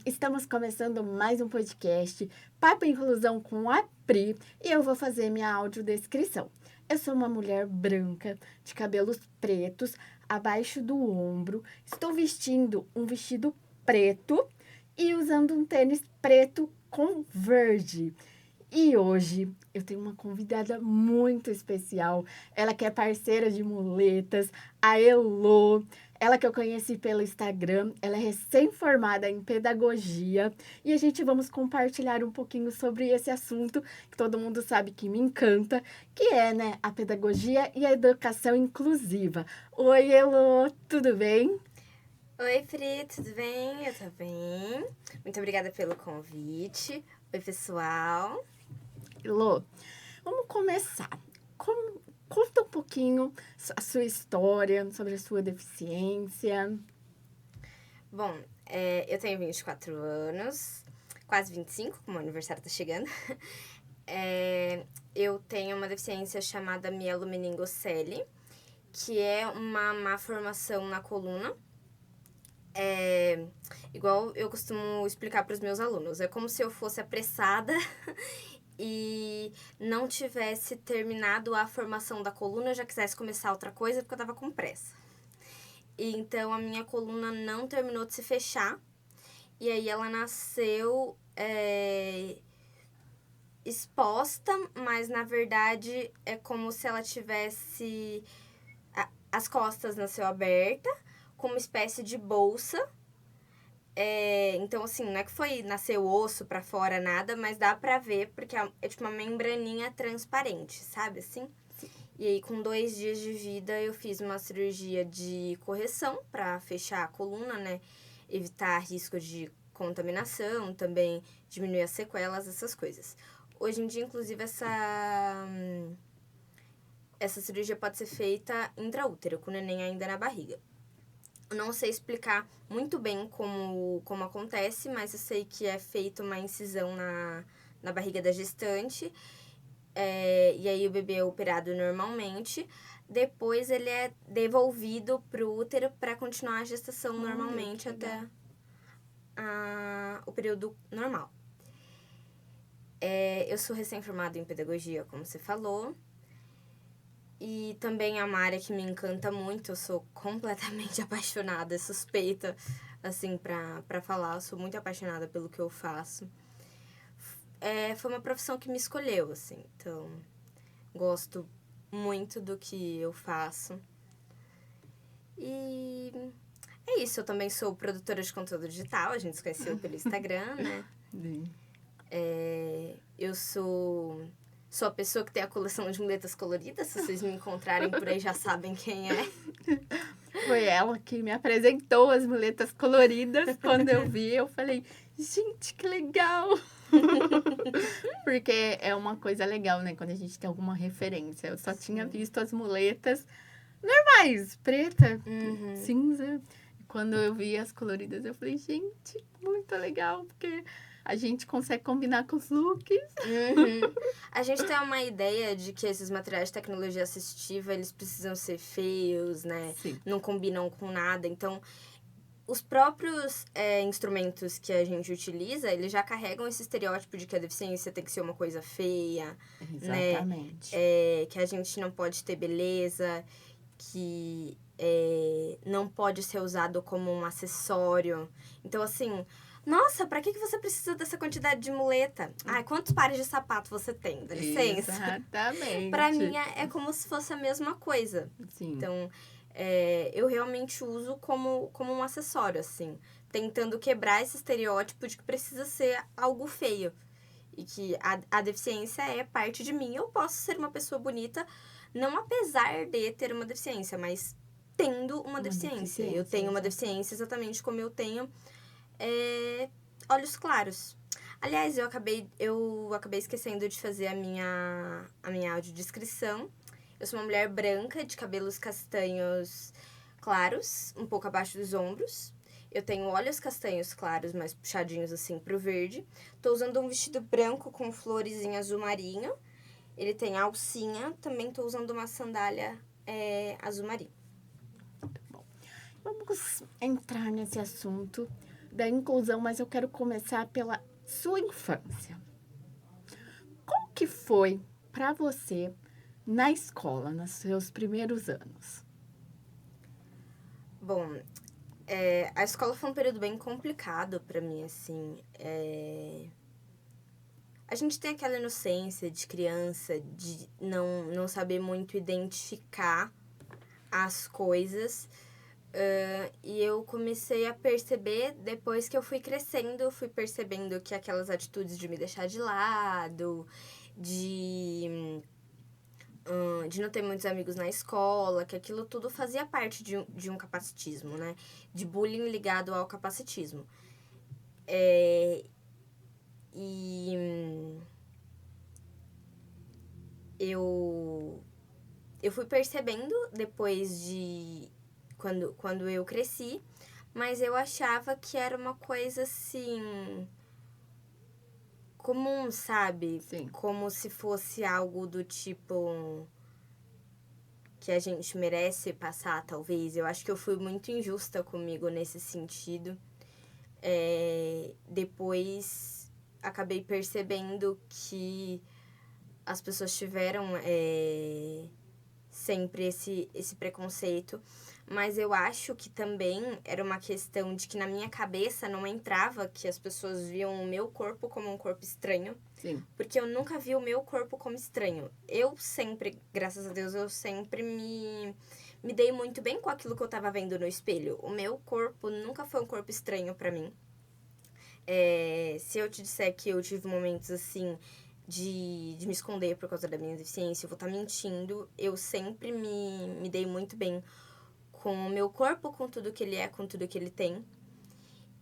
Estamos começando mais um podcast, Papo Inclusão com a Pri, e eu vou fazer minha audiodescrição. Eu sou uma mulher branca, de cabelos pretos, abaixo do ombro, estou vestindo um vestido preto e usando um tênis preto com verde. E hoje eu tenho uma convidada muito especial, ela que é parceira de muletas, a Elô. Ela que eu conheci pelo Instagram, ela é recém-formada em pedagogia e a gente vamos compartilhar um pouquinho sobre esse assunto que todo mundo sabe que me encanta, que é, né, a pedagogia e a educação inclusiva. Oi, Elô, tudo bem? Oi, Pri, tudo bem? Eu tô bem. Muito obrigada pelo convite. Oi, pessoal. Elô, vamos começar. Conta um pouquinho a sua história sobre a sua deficiência. Bom, eu tenho 24 anos, quase 25, como o aniversário tá chegando. Eu tenho uma deficiência chamada mielomeningocele, que é uma má formação na coluna. Igual eu costumo explicar para os meus alunos, é como se eu fosse apressada e não tivesse terminado a formação da coluna, eu já quisesse começar outra coisa porque eu tava com pressa. E então a minha coluna não terminou de se fechar, e aí ela nasceu exposta, mas na verdade é como se ela tivesse... As costas nasceu aberta, com uma espécie de bolsa. Então, assim, não é que nasceu osso pra fora, nada, mas dá pra ver, porque é tipo uma membraninha transparente, sabe, assim? E aí, com 2 dias de vida, eu fiz uma cirurgia de correção pra fechar a coluna, né? Evitar risco de contaminação, também diminuir as sequelas, essas coisas. Hoje em dia, inclusive, essa cirurgia pode ser feita intraútero, com o neném ainda na barriga. Eu não sei explicar muito bem como acontece, mas eu sei que é feita uma incisão na barriga da gestante. E aí o bebê é operado normalmente. Depois ele é devolvido pro útero para continuar a gestação normalmente até o período normal. Eu sou recém-formada em pedagogia, como você falou. E também é uma área que me encanta muito, eu sou completamente apaixonada, suspeita, assim, pra falar. Eu sou muito apaixonada pelo que eu faço. Foi uma profissão que me escolheu, assim, então gosto muito do que eu faço. E é isso, eu também sou produtora de conteúdo digital, a gente se conheceu pelo Instagram, né? Sim. Eu sou a pessoa que tem a coleção de muletas coloridas. Se vocês me encontrarem por aí, já sabem quem é. Foi ela que me apresentou as muletas coloridas. Quando eu vi, eu falei, gente, que legal! Porque é uma coisa legal, né? Quando a gente tem alguma referência. Eu só tinha visto as muletas normais, preta, cinza. E quando eu vi as coloridas, eu falei, gente, muito legal, porque a gente consegue combinar com os looks. A gente tem uma ideia de que esses materiais de tecnologia assistiva, eles precisam ser feios, né? Sim. Não combinam com nada. Então, os próprios instrumentos que a gente utiliza, eles já carregam esse estereótipo de que a deficiência tem que ser uma coisa feia, Exatamente. né? Que a gente não pode ter beleza, que não pode ser usado como um acessório. Então, assim, nossa, pra que você precisa dessa quantidade de muleta? Ai, quantos pares de sapato você tem? Dá licença. Exatamente. Pra mim, é como se fosse a mesma coisa. Sim. Então, eu realmente uso como um acessório, assim. Tentando quebrar esse estereótipo de que precisa ser algo feio. E que a deficiência é parte de mim. Eu posso ser uma pessoa bonita, não apesar de ter uma deficiência, mas tendo uma deficiência. Eu tenho uma deficiência exatamente como eu tenho olhos claros. Aliás, eu acabei esquecendo de fazer a minha audiodescrição. Eu sou uma mulher branca, de cabelos castanhos claros, um pouco abaixo dos ombros. Eu tenho olhos castanhos claros, mais puxadinhos assim pro verde. Tô usando um vestido branco com flores em azul marinho. Ele tem alcinha. Também tô usando uma sandália azul marinho. Bom, vamos entrar nesse assunto da inclusão, mas eu quero começar pela sua infância. Como que foi para você na escola, nos seus primeiros anos? Bom, a escola foi um período bem complicado pra mim, assim. A gente tem aquela inocência de criança, de não saber muito identificar as coisas. E eu comecei a perceber, depois que eu fui crescendo, eu fui percebendo que aquelas atitudes de me deixar de lado, de não ter muitos amigos na escola, que aquilo tudo fazia parte de um capacitismo, né? De bullying ligado ao capacitismo. Eu fui percebendo depois de... Quando eu cresci, mas eu achava que era uma coisa, assim, comum, sabe? Sim. Como se fosse algo do tipo que a gente merece passar, talvez. Eu acho que eu fui muito injusta comigo nesse sentido. Depois acabei percebendo que as pessoas tiveram sempre esse preconceito, mas eu acho que também era uma questão de que na minha cabeça não entrava que as pessoas viam o meu corpo como um corpo estranho. Sim. Porque eu nunca vi o meu corpo como estranho. Eu sempre, graças a Deus, eu sempre me dei muito bem com aquilo que eu tava vendo no espelho. O meu corpo nunca foi um corpo estranho pra mim. Se eu te disser que eu tive momentos assim de me esconder por causa da minha deficiência, eu vou estar mentindo. Eu sempre me dei muito bem com o meu corpo, com tudo que ele é, com tudo que ele tem.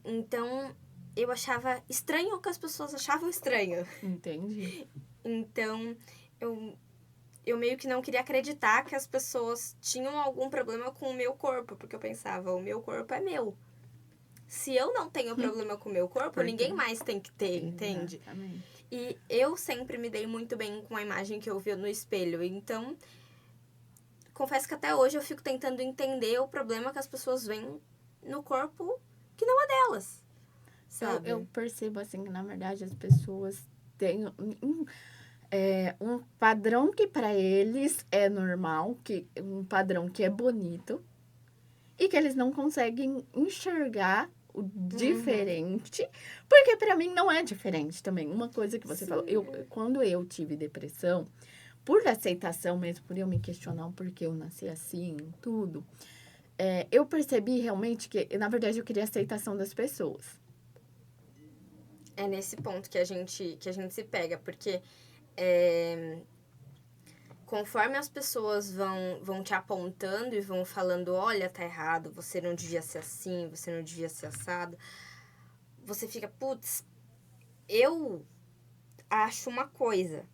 Então, eu achava estranho o que as pessoas achavam estranho. Entendi. Então, eu meio que não queria acreditar que as pessoas tinham algum problema com o meu corpo, porque eu pensava, o meu corpo é meu. Se eu não tenho problema com o meu corpo, ninguém mais tem que ter, entende? Exatamente. E eu sempre me dei muito bem com a imagem que eu via no espelho. Então, confesso que até hoje eu fico tentando entender o problema que as pessoas veem no corpo que não é delas, sabe? Eu percebo, assim, que, na verdade, as pessoas têm um padrão que para eles é normal, um padrão que é bonito, e que eles não conseguem enxergar o diferente, porque para mim não é diferente também. Uma coisa que você Sim. falou, quando eu tive depressão, por aceitação mesmo, por eu me questionar o porquê eu nasci assim, tudo, eu percebi realmente que, na verdade, eu queria a aceitação das pessoas. É nesse ponto que a gente se pega, porque conforme as pessoas vão te apontando e vão falando, olha, tá errado, você não devia ser assim, você não devia ser assado, você fica, putz, eu acho uma coisa,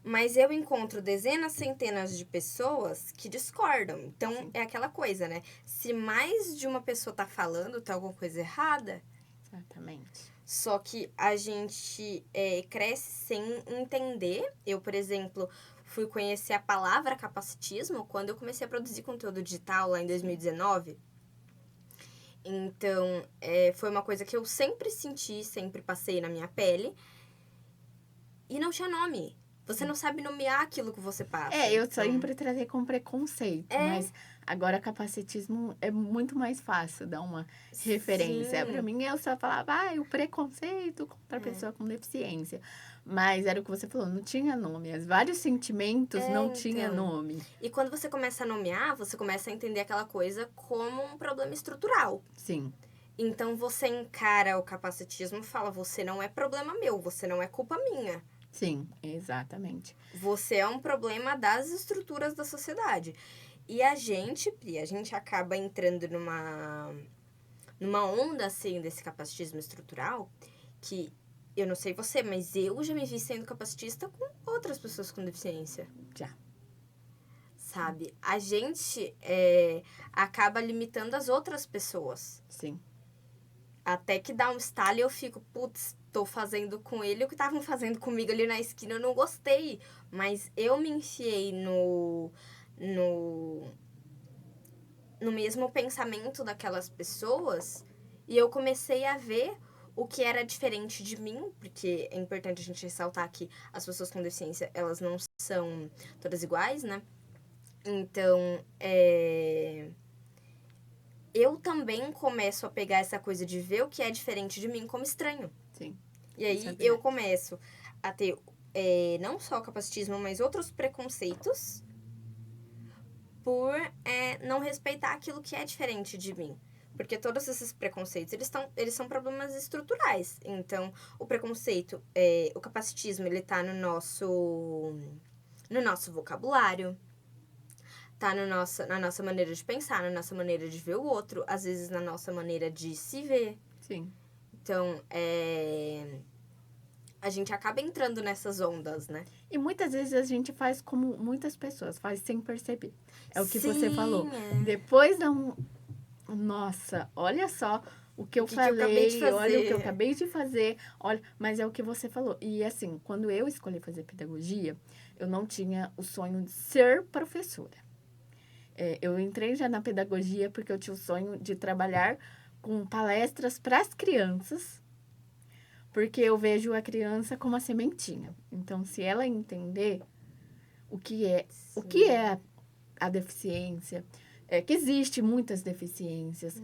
mas eu encontro dezenas, centenas de pessoas que discordam. Então, Sim. é aquela coisa, né? Se mais de uma pessoa tá falando, tá alguma coisa errada. Exatamente. Só que a gente cresce sem entender. Eu, por exemplo, fui conhecer a palavra capacitismo quando eu comecei a produzir conteúdo digital lá em 2019. Então, foi uma coisa que eu sempre senti, sempre passei na minha pele. E não tinha nome. Você não sabe nomear aquilo que você passa. Eu sempre tratei com preconceito, mas agora capacitismo é muito mais fácil dar uma referência. Para mim, eu só falava, o preconceito contra a pessoa com deficiência. Mas era o que você falou, não tinha nome. Os vários sentimentos não tinha nome. E quando você começa a nomear, você começa a entender aquela coisa como um problema estrutural. Sim. Então, você encara o capacitismo e fala, você não é problema meu, você não é culpa minha. Sim, exatamente. Você é um problema das estruturas da sociedade. E a gente acaba entrando numa onda, assim, desse capacitismo estrutural, que eu não sei você, mas eu já me vi sendo capacitista com outras pessoas com deficiência. Já. Sabe? A gente acaba limitando as outras pessoas. Sim. Até que dá um estalo e eu fico, putz, tô fazendo com ele o que estavam fazendo comigo ali na esquina, eu não gostei. Mas eu me enfiei no mesmo pensamento daquelas pessoas E eu comecei a ver o que era diferente de mim, porque é importante a gente ressaltar que as pessoas com deficiência, elas não são todas iguais, né? Então, eu também começo a pegar essa coisa de ver o que é diferente de mim como estranho. Sim. E aí eu começo a ter não só o capacitismo, mas outros preconceitos por não respeitar aquilo que é diferente de mim. Porque todos esses preconceitos, eles são problemas estruturais. Então, o preconceito, o capacitismo, ele tá no nosso vocabulário, tá na nossa maneira de pensar, na nossa maneira de ver o outro, às vezes na nossa maneira de se ver. Sim. Então, a gente acaba entrando nessas ondas, né? E muitas vezes a gente faz como muitas pessoas, faz sem perceber. É o que você falou. Depois dá um... Nossa, olha só o que eu falei, que eu acabei de fazer. olha o que eu acabei de fazer, olha, mas é o que você falou. E assim, quando eu escolhi fazer pedagogia, eu não tinha o sonho de ser professora. Eu entrei já na pedagogia porque eu tinha o sonho de trabalhar com palestras para as crianças, porque eu vejo a criança como a sementinha. Então, se ela entender o que é a deficiência, que existe muitas deficiências.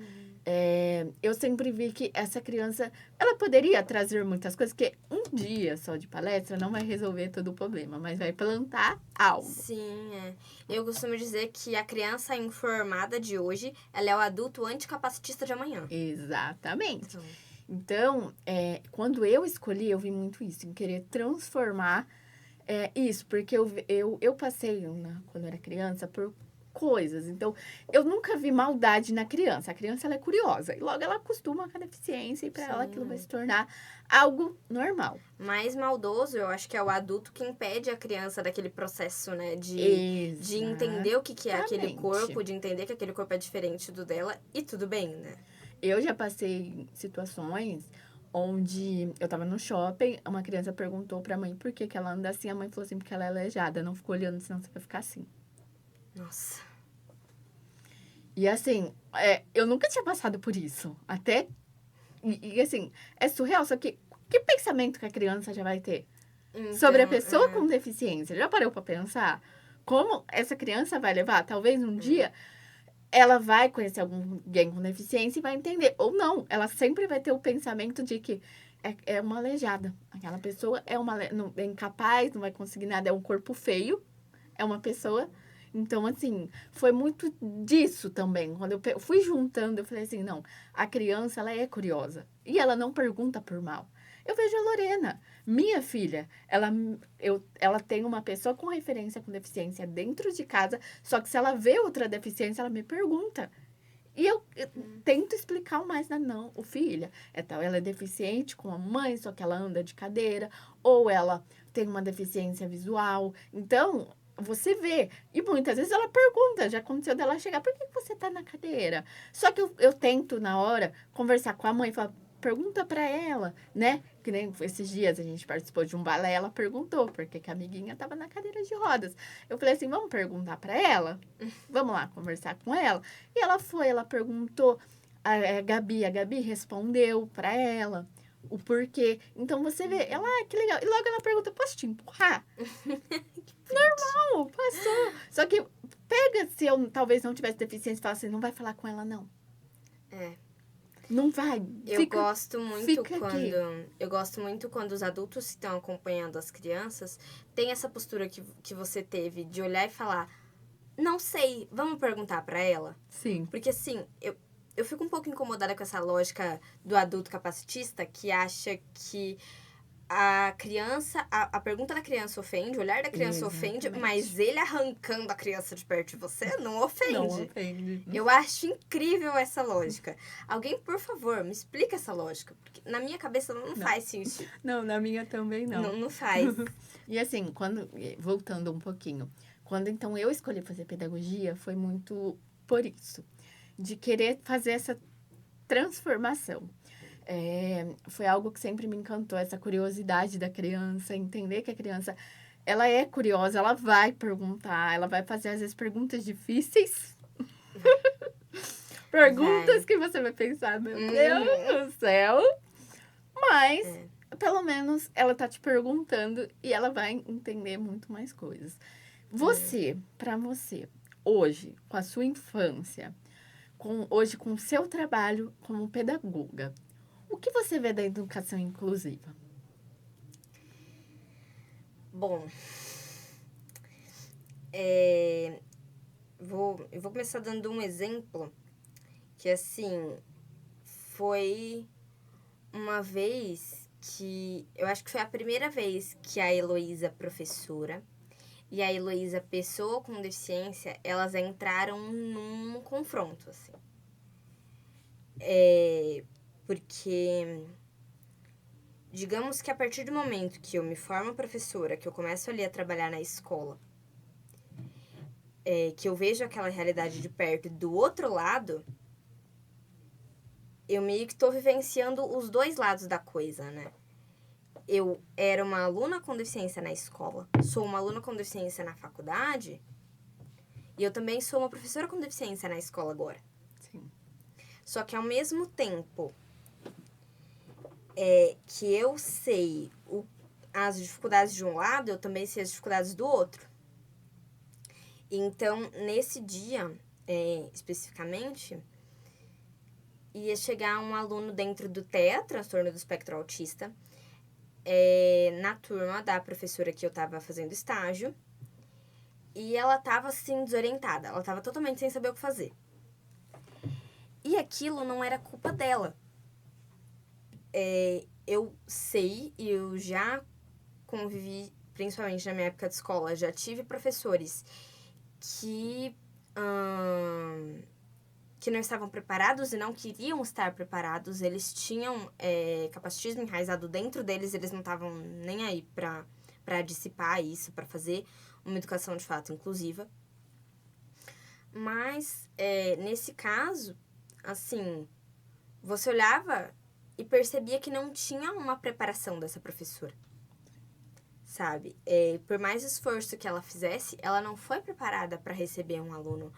Eu sempre vi que essa criança, ela poderia trazer muitas coisas, porque um dia só de palestra não vai resolver todo o problema, mas vai plantar algo. Sim, Eu costumo dizer que a criança informada de hoje, ela é o adulto anticapacitista de amanhã. Exatamente. Então, quando eu escolhi, eu vi muito isso, em querer transformar isso, porque eu passei, quando eu era criança, por coisas. Então, eu nunca vi maldade na criança. A criança, ela é curiosa. E logo ela acostuma com a deficiência e para ela aquilo vai se tornar algo normal. Mais maldoso, eu acho que é o adulto que impede a criança daquele processo, né? De entender o que é aquele corpo, de entender que aquele corpo é diferente do dela e tudo bem, né? Eu já passei situações onde eu tava no shopping, uma criança perguntou pra mãe por que ela anda assim. A mãe falou assim, porque ela é aleijada. Não ficou olhando, senão você vai ficar assim. Nossa. E assim, eu nunca tinha passado por isso. Até, e assim, é surreal. Só que pensamento que a criança já vai ter sobre a pessoa com deficiência? Já parou pra pensar? Como essa criança vai levar? Talvez um dia ela vai conhecer alguém com deficiência e vai entender. Ou não, ela sempre vai ter o pensamento de que é uma aleijada. Aquela pessoa não, é incapaz, não vai conseguir nada, é um corpo feio, é uma pessoa. Então, assim, foi muito disso também. Quando eu fui juntando, eu falei assim, não, a criança, ela é curiosa. E ela não pergunta por mal. Eu vejo a Lorena, minha filha, ela tem uma pessoa com referência com deficiência dentro de casa, só que se ela vê outra deficiência, ela me pergunta. E eu tento explicar o mais, não, o filha, ela é deficiente com a mãe, só que ela anda de cadeira, ou ela tem uma deficiência visual. Então, você vê. E muitas vezes ela pergunta, já aconteceu dela chegar, por que você tá na cadeira? Só que eu tento, na hora, conversar com a mãe e falar, pergunta para ela, né? Que nem esses dias a gente participou de um balé, ela perguntou porque que a amiguinha tava na cadeira de rodas. Eu falei assim, vamos perguntar para ela? Vamos lá conversar com ela? E ela perguntou, a Gabi respondeu para ela o porquê. Então você vê, ela, que legal. E logo ela pergunta, posso te empurrar? Normal, passou. Só que pega se eu talvez não tivesse deficiência e fala assim, não vai falar com ela não. Não vai. Eu gosto muito quando os adultos que estão acompanhando as crianças têm essa postura que você teve de olhar e falar, não sei, vamos perguntar pra ela? Sim. Porque assim, eu fico um pouco incomodada com essa lógica do adulto capacitista que acha que a criança, a pergunta da criança ofende, o olhar da criança ofende, mas ele arrancando a criança de perto de você não ofende. Não ofende. Eu acho incrível essa lógica. Alguém, por favor, me explica essa lógica, porque na minha cabeça não faz sentido. Não, na minha também não. Não faz. E assim, voltando um pouquinho, quando então eu escolhi fazer pedagogia, foi muito por isso, de querer fazer essa transformação. Foi algo que sempre me encantou, essa curiosidade da criança, entender que a criança, ela é curiosa, ela vai perguntar, ela vai fazer, às vezes, perguntas difíceis. perguntas que você vai pensar, meu Deus do céu. Mas, pelo menos, ela tá te perguntando e ela vai entender muito mais coisas. Você, pra você, hoje, com a sua infância, hoje com o seu trabalho como pedagoga, o que você vê da educação inclusiva? Bom, eu vou começar dando um exemplo que, assim, foi uma vez que... Eu acho que foi a primeira vez que a Heloísa, professora, e a Heloísa, pessoa com deficiência, elas entraram num confronto, assim. Porque... Digamos que a partir do momento que eu me formo professora, que eu começo ali a trabalhar na escola, que eu vejo aquela realidade de perto e do outro lado, eu meio que tô vivenciando os dois lados da coisa, né? Eu era uma aluna com deficiência na escola, sou uma aluna com deficiência na faculdade, e eu também sou uma professora com deficiência na escola agora. Sim. Só que ao mesmo tempo que eu sei as dificuldades de um lado, eu também sei as dificuldades do outro. Então, nesse dia, especificamente, ia chegar um aluno dentro do TEA, transtorno do espectro autista, na turma da professora que eu tava fazendo estágio, e ela tava, assim, desorientada. Ela tava totalmente sem saber o que fazer. E aquilo não era culpa dela. Eu sei e eu já convivi, principalmente na minha época de escola, já tive professores que não estavam preparados e não queriam estar preparados. Eles tinham capacitismo enraizado dentro deles, eles não estavam nem aí para dissipar isso, para fazer uma educação de fato inclusiva. Mas, nesse caso, assim, você olhava e percebia que não tinha uma preparação dessa professora, sabe? Por mais esforço que ela fizesse, ela não foi preparada para receber um aluno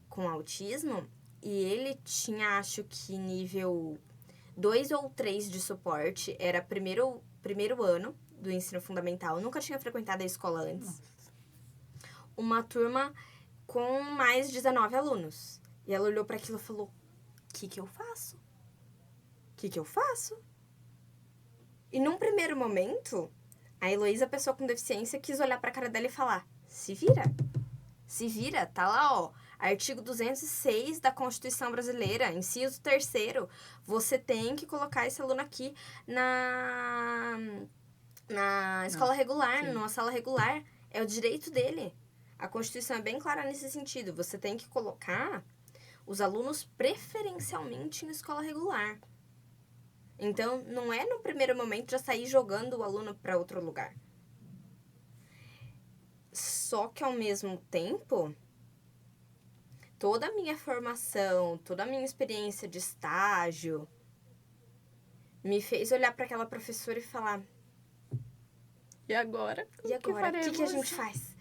com autismo, e ele tinha, acho que nível 2 ou 3 de suporte, era primeiro ano do ensino fundamental, eu nunca tinha frequentado a escola antes. Uma turma com mais 19 alunos. E ela olhou para aquilo e falou: o que eu faço? O que eu faço? E num primeiro momento, a Heloísa, pessoa com deficiência, quis olhar pra cara dela e falar: se vira. Se vira, tá lá, ó. Artigo 206 da Constituição Brasileira, inciso 3º. Você tem que colocar esse aluno aqui na escola regular, numa sala regular. É o direito dele. A Constituição é bem clara nesse sentido. Você tem que colocar os alunos preferencialmente em escola regular. Então, não é no primeiro momento já sair jogando o aluno para outro lugar. Só que, ao mesmo tempo, toda a minha formação, toda a minha experiência de estágio me fez olhar para aquela professora e falar: e agora? E agora? O que a gente faz?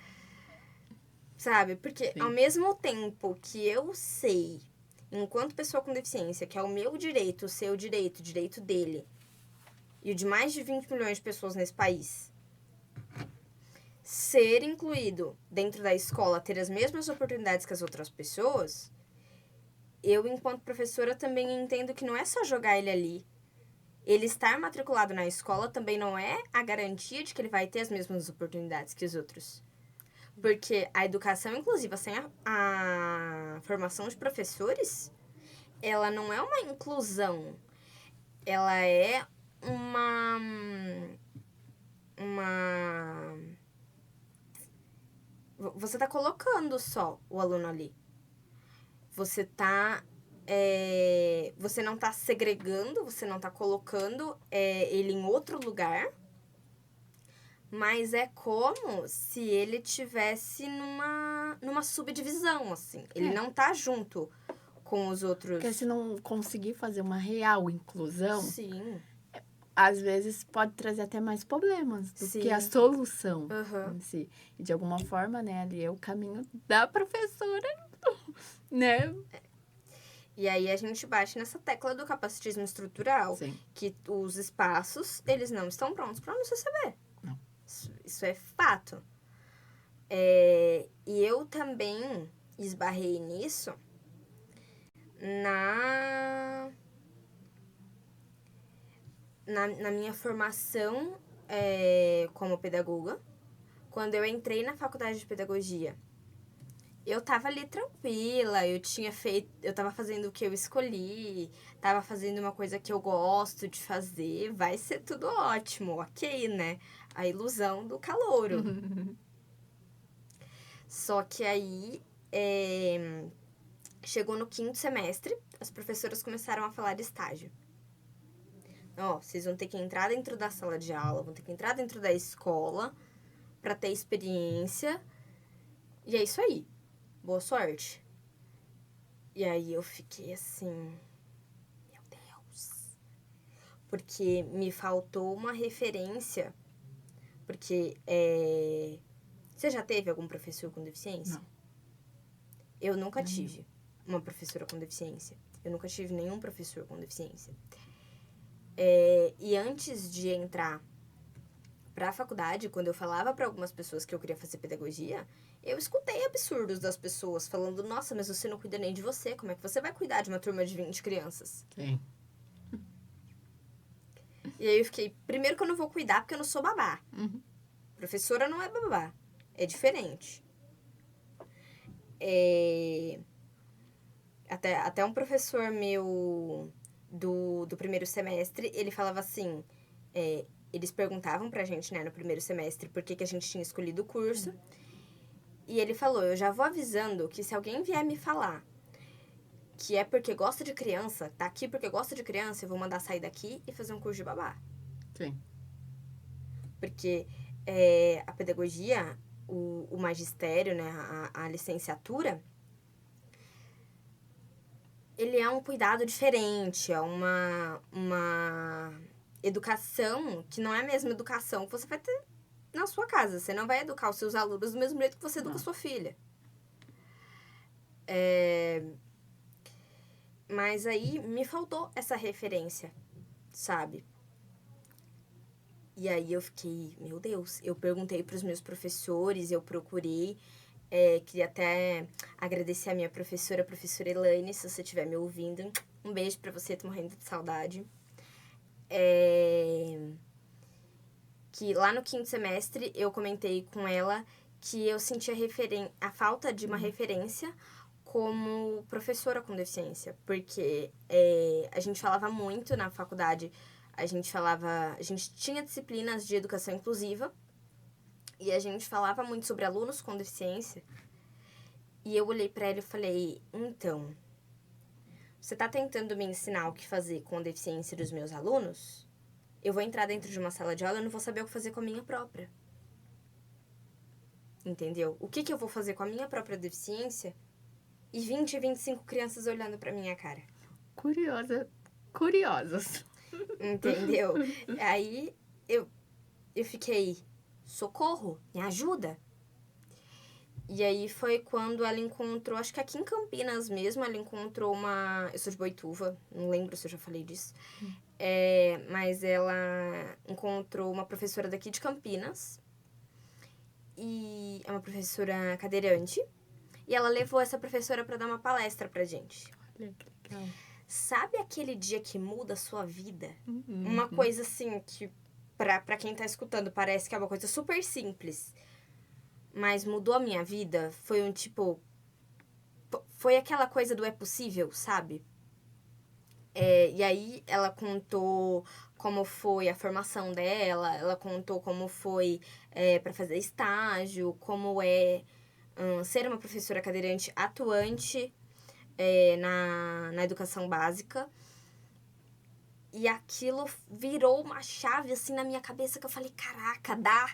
Sabe? Porque, Sim. ao mesmo tempo que eu sei, enquanto pessoa com deficiência, que é o meu direito, o seu direito, o direito dele, e o de mais de 20 milhões de pessoas nesse país, ser incluído dentro da escola, ter as mesmas oportunidades que as outras pessoas, eu, enquanto professora, também entendo que não é só jogar ele ali. Ele estar matriculado na escola também não é a garantia de que ele vai ter as mesmas oportunidades que os outros. Porque a educação inclusiva sem a formação de professores, ela não é uma inclusão. Ela é uma você tá colocando só o aluno ali. Você tá... você não tá segregando, você não tá colocando ele em outro lugar, mas é como se ele tivesse numa subdivisão, assim. Ele não tá junto com os outros. Porque se não conseguir fazer uma real inclusão, Sim. Às vezes pode trazer até mais problemas do que a solução em si. E de alguma forma, né, ali é o caminho da professora, né? E aí a gente bate nessa tecla do capacitismo estrutural. Sim. Que os espaços, eles não estão prontos para nos receber. Não. Isso é fato. E eu também esbarrei nisso na minha formação como pedagoga. Quando eu entrei na faculdade de pedagogia, eu tava ali tranquila, eu tava fazendo o que eu escolhi, tava fazendo uma coisa que eu gosto de fazer, vai ser tudo ótimo, ok, né? A ilusão do calouro. Só que aí, chegou no 5º semestre, as professoras começaram a falar de estágio. Ó, vocês vão ter que entrar dentro da sala de aula, vão ter que entrar dentro da escola pra ter experiência. E é isso aí. Boa sorte. E aí eu fiquei assim, meu Deus. Porque me faltou uma referência. Porque você já teve algum professor com deficiência? Não. Eu nunca tive uma professora com deficiência. Eu nunca tive nenhum professor com deficiência. E antes de entrar pra faculdade, quando eu falava pra algumas pessoas que eu queria fazer pedagogia, eu escutei absurdos das pessoas falando, nossa, mas você não cuida nem de você, como é que você vai cuidar de uma turma de 20 crianças? Sim. E aí eu fiquei, primeiro que eu não vou cuidar porque eu não sou babá. Uhum. Professora não é babá, é diferente. Até um professor meu do primeiro semestre, ele falava assim, eles perguntavam pra gente, né, no primeiro semestre, por que a gente tinha escolhido o curso. E ele falou, eu já vou avisando que se alguém vier me falar que é porque gosta de criança, tá aqui porque gosta de criança, eu vou mandar sair daqui e fazer um curso de babá. Sim. Porque a pedagogia, o magistério, né, a licenciatura, ele é um cuidado diferente, é uma educação que não é a mesma educação que você vai ter na sua casa. Você não vai educar os seus alunos do mesmo jeito que você educa a sua filha. Mas aí me faltou essa referência, sabe? E aí eu fiquei, meu Deus, eu perguntei pros meus professores, eu procurei, queria até agradecer a minha professora, a professora Elaine, se você estiver me ouvindo. Um beijo pra você, tô morrendo de saudade. Que lá no 5º semestre eu comentei com ela que eu sentia a falta de uma referência como professora com deficiência. Porque a gente falava muito na faculdade, a gente tinha disciplinas de educação inclusiva e a gente falava muito sobre alunos com deficiência. E eu olhei pra ela e falei, então, você tá tentando me ensinar o que fazer com a deficiência dos meus alunos? Eu vou entrar dentro de uma sala de aula e não vou saber o que fazer com a minha própria. Entendeu? O que eu vou fazer com a minha própria deficiência e 20, 25 crianças olhando pra minha cara? Curiosas. Entendeu? Aí eu fiquei, socorro, me ajuda. E aí foi quando ela encontrou, acho que aqui em Campinas mesmo, ela encontrou uma... Eu sou de Boituva, não lembro se eu já falei disso. Mas ela encontrou uma professora daqui de Campinas. E é uma professora cadeirante. E ela levou essa professora pra dar uma palestra pra gente. Olha que legal. Sabe aquele dia que muda a sua vida? Uhum. Uma coisa assim que, pra quem tá escutando, parece que é uma coisa super simples. Mas mudou a minha vida. Foi um tipo... Foi aquela coisa do é possível, sabe? E aí ela contou como foi a formação dela, ela contou como foi para fazer estágio, como ser uma professora cadeirante atuante na educação básica. E aquilo virou uma chave assim na minha cabeça que eu falei, caraca, dá!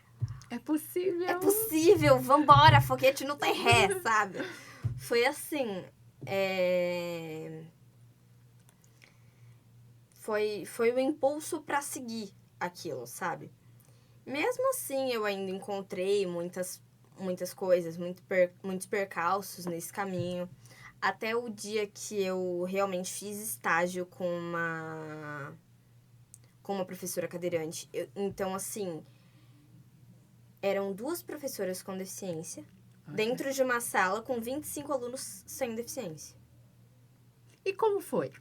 É possível! É possível! Vambora, foguete não tem ré, sabe? Foi assim... Foi o impulso para seguir aquilo, sabe? Mesmo assim, eu ainda encontrei muitas coisas, muitos percalços nesse caminho. Até o dia que eu realmente fiz estágio com uma professora cadeirante. Então, assim, eram 2 professoras com deficiência dentro de uma sala com 25 alunos sem deficiência. E como foi?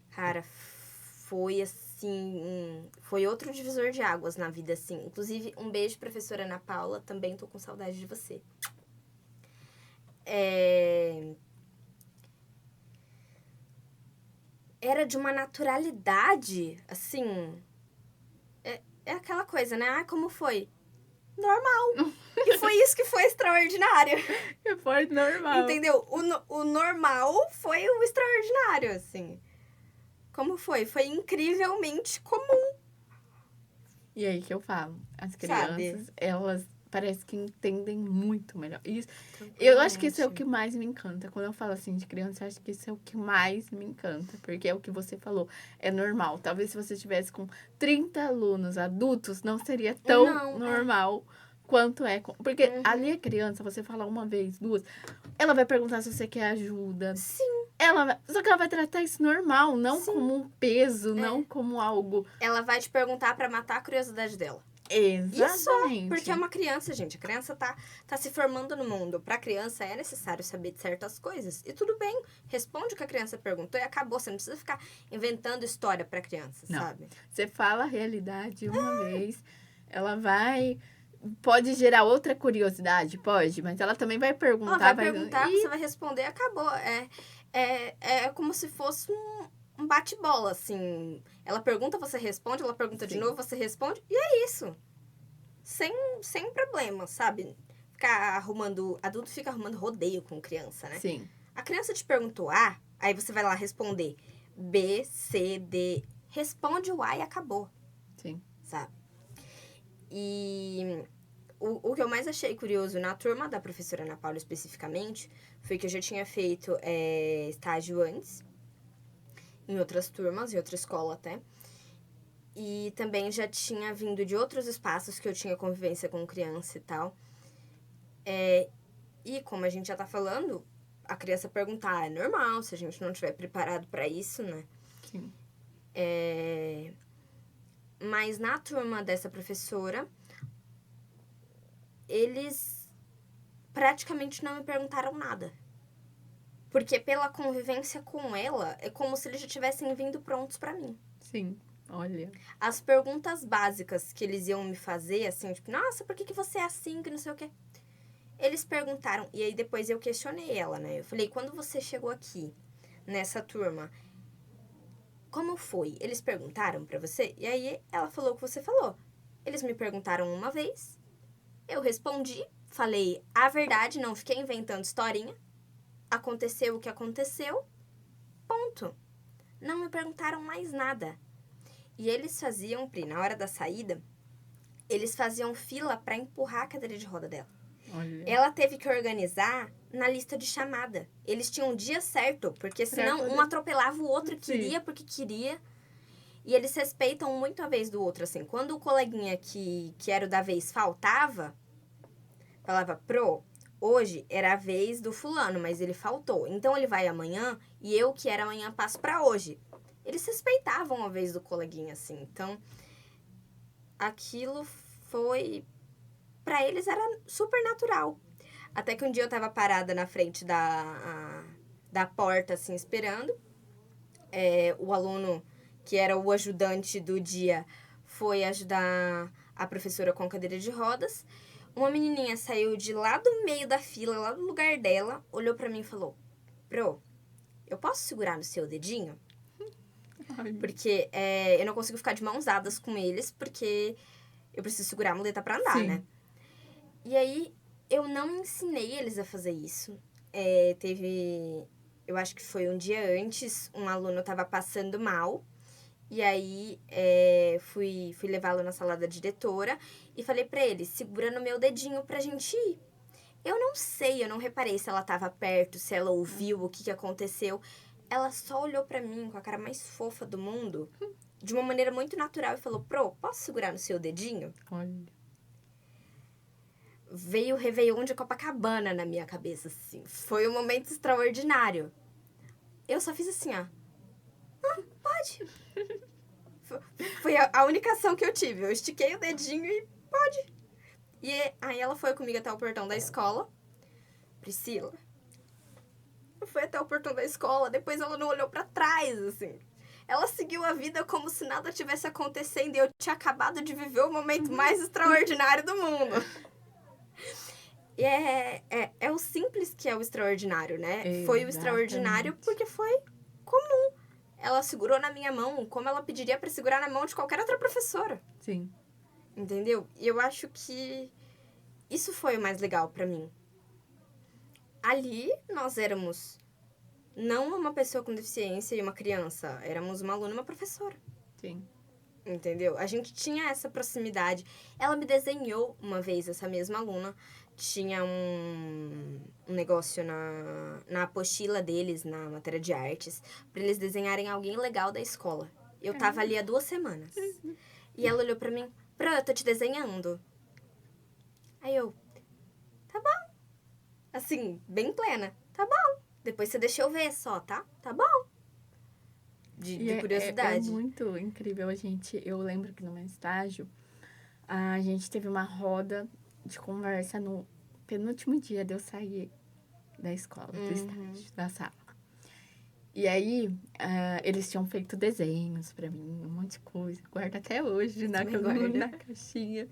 Cara, foi assim, foi outro divisor de águas na vida, assim. Inclusive, um beijo, professora Ana Paula, também tô com saudade de você. Era de uma naturalidade, assim, é aquela coisa, né? Ah, como foi? Normal. E foi isso que foi extraordinário. Foi normal. Entendeu? O normal foi o extraordinário, assim. Como foi? Foi incrivelmente comum. E aí que eu falo, as Sabe? crianças, elas parece que entendem muito melhor. Isso, eu acho que isso é o que mais me encanta. Quando eu falo assim de criança, eu acho que isso é o que mais me encanta. Porque é o que você falou, é normal. Talvez se você estivesse com 30 alunos adultos, não seria tão normal quanto é. Porque ali é criança, você fala uma vez, 2, ela vai perguntar se você quer ajuda. Sim. Só que ela vai tratar isso normal, não como um peso, não como algo... Ela vai te perguntar pra matar a curiosidade dela. Exatamente. Isso, porque é uma criança, gente. A criança tá se formando no mundo. Pra criança é necessário saber de certas coisas. E tudo bem, responde o que a criança perguntou e acabou. Você não precisa ficar inventando história pra criança, sabe? Você fala a realidade uma vez, ela vai... Pode gerar outra curiosidade, pode, mas ela também vai perguntar. Ela vai perguntar, você vai responder, acabou. É como se fosse um bate-bola, assim. Ela pergunta, você responde, ela pergunta de novo, você responde, e é isso. Sem problema, sabe? Adulto fica arrumando rodeio com criança, né? Sim. A criança te perguntou A, aí você vai lá responder B, C, D. Responde o A e acabou. Sim. Sabe? E o que eu mais achei curioso na turma da professora Ana Paula especificamente foi que eu já tinha feito estágio antes, em outras turmas, em outra escola até. E também já tinha vindo de outros espaços que eu tinha convivência com criança e tal. E como a gente já tá falando, a criança perguntar é normal, se a gente não estiver preparado para isso, né? Sim. Mas na turma dessa professora, eles praticamente não me perguntaram nada. Porque pela convivência com ela, é como se eles já tivessem vindo prontos pra mim. Sim, olha. As perguntas básicas que eles iam me fazer, assim, tipo, nossa, por que você é assim, que não sei o quê? Eles perguntaram, e aí depois eu questionei ela, né? Eu falei, quando você chegou aqui, nessa turma, como foi? Eles perguntaram pra você? E aí ela falou o que você falou. Eles me perguntaram uma vez, eu respondi, falei a verdade, não fiquei inventando historinha. Aconteceu o que aconteceu, ponto. Não me perguntaram mais nada. E eles faziam, Pri, na hora da saída, eles faziam fila pra empurrar a cadeira de roda dela. Olha. Ela teve que organizar na lista de chamada. Eles tinham um dia certo, porque senão um atropelava o outro, queria porque queria. E eles respeitam muito a vez do outro, assim. Quando o coleguinha que era o da vez faltava, falava, hoje era a vez do fulano, mas ele faltou. Então ele vai amanhã e eu que era amanhã passo pra hoje. Eles respeitavam a vez do coleguinha, assim. Então, aquilo foi... Pra eles era super natural. Até que um dia eu tava parada na frente da porta, assim, esperando. O aluno, que era o ajudante do dia, foi ajudar a professora com a cadeira de rodas. Uma menininha saiu de lá do meio da fila, lá do lugar dela, olhou pra mim e falou, eu posso segurar no seu dedinho? Ai, porque eu não consigo ficar de mãos dadas com eles, porque eu preciso segurar a muleta pra andar, né? E aí, eu não ensinei eles a fazer isso. Eu acho que foi um dia antes, um aluno tava passando mal. E aí, fui levá-lo na sala da diretora e falei pra ele, segura no meu dedinho pra gente ir. Eu não sei, eu não reparei se ela tava perto, se ela ouviu o que aconteceu. Ela só olhou pra mim com a cara mais fofa do mundo, de uma maneira muito natural, e falou, posso segurar no seu dedinho? Olha. veio o Réveillon de Copacabana na minha cabeça, assim. Foi um momento extraordinário. Eu só fiz assim, ó. Pode. Foi a única ação que eu tive. Eu estiquei o dedinho e pode. E aí ela foi comigo até o portão da escola. Priscila. Foi até o portão da escola, depois ela não olhou pra trás, assim. Ela seguiu a vida como se nada tivesse acontecendo e eu tinha acabado de viver o momento mais extraordinário do mundo. E é o simples que é o extraordinário, né? Exatamente. Foi o extraordinário porque foi comum. Ela segurou na minha mão como ela pediria pra segurar na mão de qualquer outra professora. Sim. Entendeu? E eu acho que isso foi o mais legal pra mim. Ali, nós éramos não uma pessoa com deficiência e uma criança. Éramos uma aluna e uma professora. Sim. Entendeu? A gente tinha essa proximidade. Ela me desenhou uma vez, essa mesma aluna. Tinha um negócio na apostila deles, na matéria de artes, pra eles desenharem alguém legal da escola. Eu tava ali há 2 semanas. E ela olhou pra mim, Pro, eu tô te desenhando. Aí eu, tá bom. Assim, bem plena. Tá bom. Depois você deixa eu ver só, tá? Tá bom. De curiosidade. É muito incrível, eu lembro que no meu estágio, a gente teve uma roda de conversa no penúltimo dia de eu sair da escola, do estágio, da sala. E aí, eles tinham feito desenhos pra mim, um monte de coisa. Guardo até hoje na caixinha.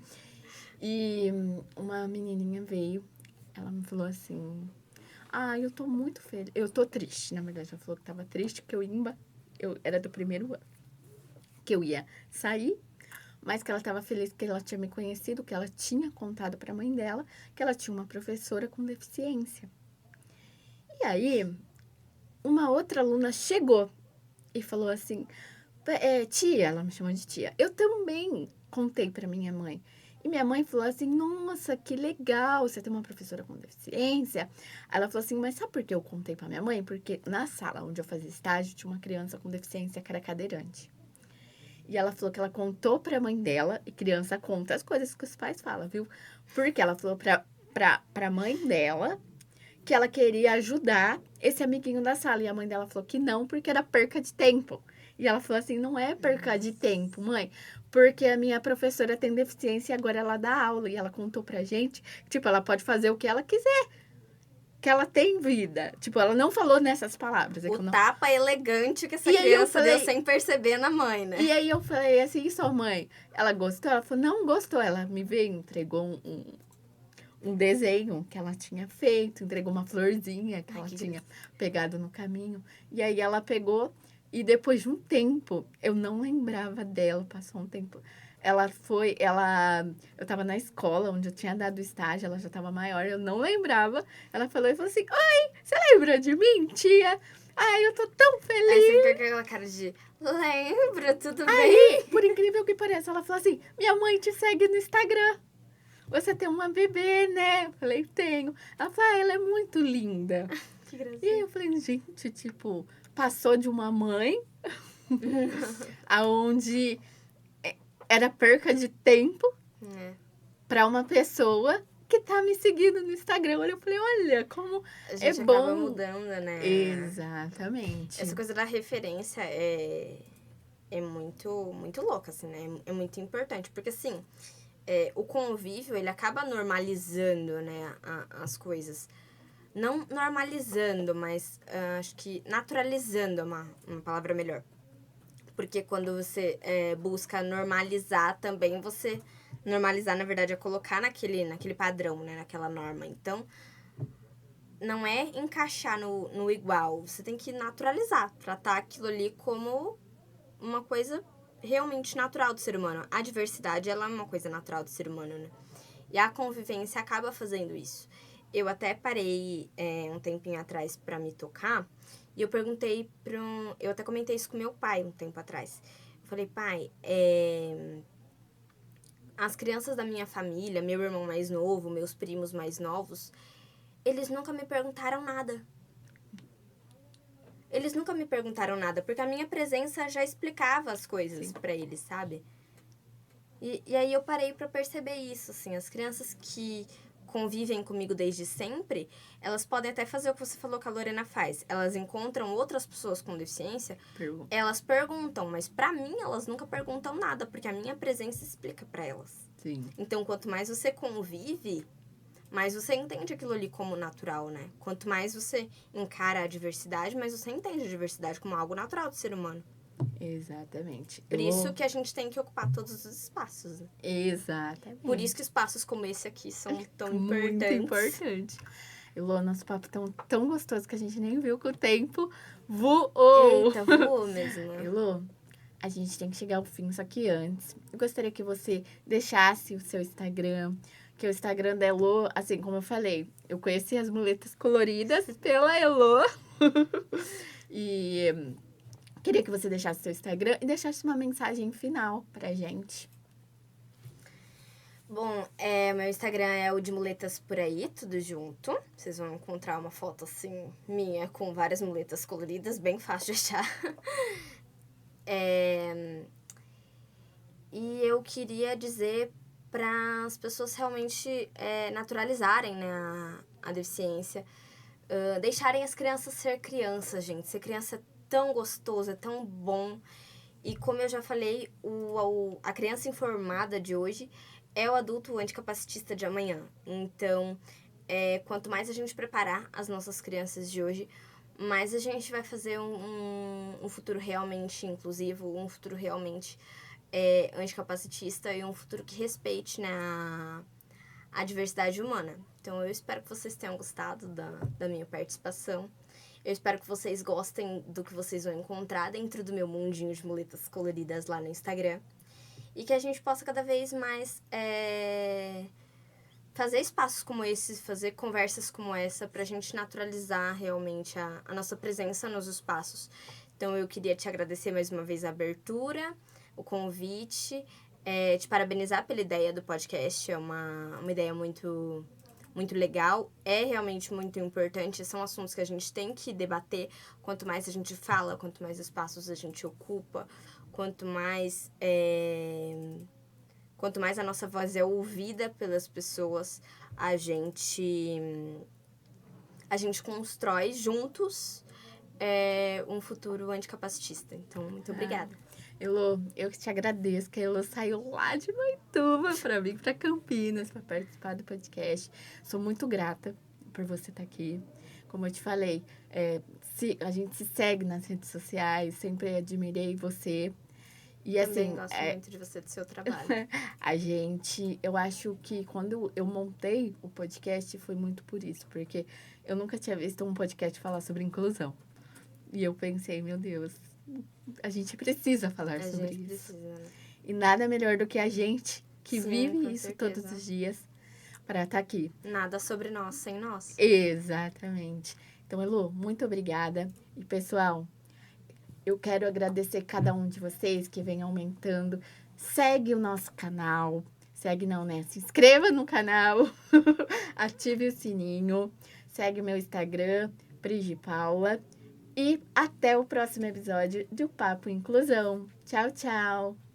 E uma menininha veio, ela me falou assim, eu tô muito feliz. Eu tô triste, na verdade. Ela falou que tava triste, porque eu era do primeiro ano. Que eu ia sair, mas que ela tava feliz porque ela tinha me conhecido, que ela tinha contado pra mãe dela, que ela tinha uma professora com deficiência. E aí, uma outra aluna chegou e falou assim, tia, ela me chamou de tia, eu também contei pra minha mãe. E minha mãe falou assim, nossa, que legal, você tem uma professora com deficiência. Aí ela falou assim, mas sabe por que eu contei pra minha mãe? Porque na sala onde eu fazia estágio, tinha uma criança com deficiência que era cadeirante. E ela falou que ela contou pra mãe dela, e criança conta as coisas que os pais falam, viu? Porque ela falou pra mãe dela que ela queria ajudar esse amiguinho da sala. E a mãe dela falou que não, porque era perca de tempo. E ela falou assim, não é perca de tempo, mãe, porque a minha professora tem deficiência e agora ela dá aula. E ela contou pra gente, tipo, ela pode fazer o que ela quiser, que ela tem vida. Tipo, ela não falou nessas palavras. Tapa elegante que essa criança deu sem perceber na mãe, né? E aí eu falei assim, e sua mãe? Ela gostou? Ela falou, não gostou. Ela me veio, entregou um desenho que ela tinha feito, entregou uma florzinha que ela tinha pegado no caminho. E aí ela pegou e depois de um tempo, eu não lembrava dela, passou um tempo. Eu tava na escola onde eu tinha dado estágio, ela já tava maior, eu não lembrava. Ela falou e falou assim, oi, você lembra de mim, tia? Ai, eu tô tão feliz. Aí você fica com aquela cara de, lembra, tudo bem? Aí, por incrível que pareça, ela falou assim, minha mãe te segue no Instagram. Você tem uma bebê, né? Eu falei, tenho. Ela falou, ela é muito linda. Que gracinha. E aí eu falei, gente, tipo, passou de uma mãe, aonde era perca de tempo, pra uma pessoa que tá me seguindo no Instagram. Eu falei, olha, como a gente é acaba bom. mudando, né? Exatamente. Essa coisa da referência é muito, muito louca, assim, né? É muito importante, porque, assim, o convívio, ele acaba normalizando, né, as coisas. Não normalizando, mas acho que naturalizando é uma palavra melhor. Porque quando você busca normalizar também, você... Normalizar, na verdade, é colocar naquele padrão, né? Naquela norma. Então, não é encaixar no igual. Você tem que naturalizar. Tratar aquilo ali como uma coisa realmente natural do ser humano. A diversidade, ela é uma coisa natural do ser humano, né? E a convivência acaba fazendo isso. Eu até parei um tempinho atrás pra me tocar. E eu perguntei eu até comentei isso com meu pai um tempo atrás. Eu falei, pai, as crianças da minha família, meu irmão mais novo, meus primos mais novos, eles nunca me perguntaram nada. Eles nunca me perguntaram nada, porque a minha presença já explicava as coisas pra eles, sabe? E aí eu parei pra perceber isso, assim, as crianças que convivem comigo desde sempre, elas podem até fazer o que você falou que a Lorena faz. Elas encontram outras pessoas com deficiência, elas perguntam, mas pra mim elas nunca perguntam nada, porque a minha presença explica pra elas. Sim. Então, quanto mais você convive, mais você entende aquilo ali como natural, né? Quanto mais você encara a diversidade, mais você entende a diversidade como algo natural do ser humano. Exatamente. Por isso que a gente tem que ocupar todos os espaços, né? Exatamente. Por isso que espaços como esse aqui são tão muito importantes. importante. Elô, nosso papo tão gostoso que a gente nem viu que o tempo voou. Eita, voou mesmo. Elô, a gente tem que chegar ao fim, só que antes, eu gostaria que você deixasse o seu Instagram, que o Instagram da Elô, assim como eu falei, eu conheci as muletas coloridas pela Elô. E queria que você deixasse seu Instagram e deixasse uma mensagem final pra gente. Bom, meu Instagram é o de muletas por aí, tudo junto. Vocês vão encontrar uma foto assim, minha, com várias muletas coloridas, bem fácil de achar. E eu queria dizer para as pessoas realmente naturalizarem, né, a deficiência. Deixarem as crianças ser crianças, gente. Ser criança é tão gostoso, é tão bom. E como eu já falei, a criança informada de hoje é o adulto anticapacitista de amanhã. Então, quanto mais a gente preparar as nossas crianças de hoje, mais a gente vai fazer um futuro realmente inclusivo, um futuro realmente anticapacitista e um futuro que respeite, né, a diversidade humana. Então, eu espero que vocês tenham gostado da minha participação. Eu espero que vocês gostem do que vocês vão encontrar dentro do meu mundinho de muletas coloridas lá no Instagram. E que a gente possa cada vez mais fazer espaços como esse, fazer conversas como essa, pra gente naturalizar realmente a nossa presença nos espaços. Então, eu queria te agradecer mais uma vez a abertura, o convite, te parabenizar pela ideia do podcast. É uma ideia muito legal, é realmente muito importante, são assuntos que a gente tem que debater. Quanto mais a gente fala, quanto mais espaços a gente ocupa, quanto mais a nossa voz é ouvida pelas pessoas, a gente constrói juntos um futuro anticapacitista. Então, muito obrigada. Elô, eu que te agradeço, que a Elô saiu lá de Maituba pra vir pra Campinas pra participar do podcast. Sou muito grata por você estar aqui. Como eu te falei, a gente se segue nas redes sociais, sempre admirei você. E também assim, gosto muito de você, do seu trabalho. Eu acho que quando eu montei o podcast foi muito por isso, porque eu nunca tinha visto um podcast falar sobre inclusão. E eu pensei, meu Deus, a gente precisa falar sobre isso. Precisa, né? E nada melhor do que a gente que Sim, vive com isso certeza. todos os dias para estar aqui. Nada sobre nós sem nós. Exatamente. Então, Elô, muito obrigada. E, pessoal, eu quero agradecer cada um de vocês que vem aumentando. Segue o nosso canal. Segue não, né? Se inscreva no canal. Ative o sininho. Segue meu Instagram, Prigi Paula. E até o próximo episódio do Papo Inclusão. Tchau, tchau!